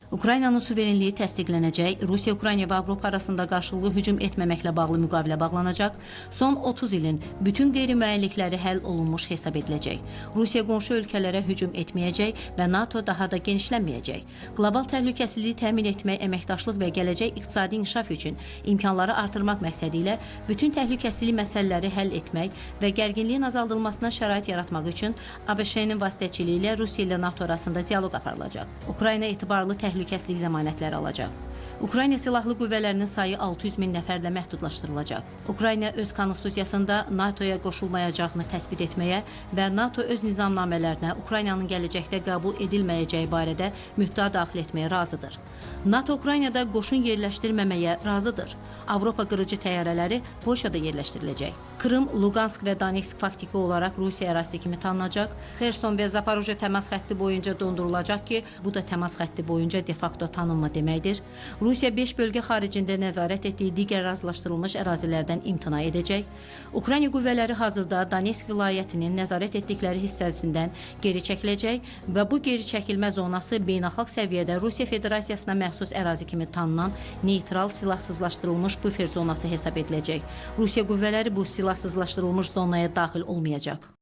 Ukraynanın suverenliyi təsdiqlənəcək, Rusiya, Ukrayna və Avropa arasında qarşılıqlı hücum etməməklə bağlı müqavilə bağlanacaq, son 30 ilin bütün qeyri-müəyyənlikləri həll olunmuş hesab ediləcək. Rusiya qonşu ölkələrə hücum etməyəcək və NATO daha da genişlənməyəcək. Qlobal təhlükəsizliyi təmin etmək, əməkdaşlıq və gələcək iqtisadi inkişaf üçün imkanları artırmaq məqsədi ilə bütün təhlükəsizlik məsələləri həll etmək və gərginliyin azaldılmasına şərait yaratmaq üçün ABŞ-nin vasitəçiliyi ilə Rusiya ilə NATO arasında dialoq aparılacaq. Ukrayna etibarlı təhlükəsizlik zəmanətləri alacaq. Ukrayna silahlı qüvvələrinin sayı 600 min nəfərlə məhdudlaşdırılacaq. Ukrayna öz konstitusiyasında NATO-ya qoşulmayacağını təsbit etməyə və NATO öz nizamnamələrinə Ukraynanın gələcəkdə qəbul edilməyəcəyi barədə müddəa daxil etməyə razıdır. NATO Ukraynada qoşun yerləşdirməməyə razıdır. Avropa qırıcı təyyarələri Polşada yerləşdiriləcək. Krım, Luqansk və Donetsk faktiki olaraq Rusiya ərazisi kimi tanınacaq. Xerson və Zaporojye təmas xətti boyunca dondurulacaq ki, bu da təmas xətti boyunca de facto tanınma deməkdir. Rusiya 5 bölgə xaricində nəzarət etdiyi digər razılaşdırılmış ərazilərdən imtina edəcək. Ukrayna qüvvələri hazırda Donetsk vilayətinin nəzarət etdikləri hissəsindən geri çəkiləcək və bu geri çəkilmə zonası beynəlxalq səviyyədə Rusiya Federasiyasına məxsus ərazi kimi tanınan neytral silahsızlaşdırılmış bufer zonası hesab ediləcək. Rusiya qüvvələri bu silahsızlaşdırılmış zonaya daxil olmayacaq.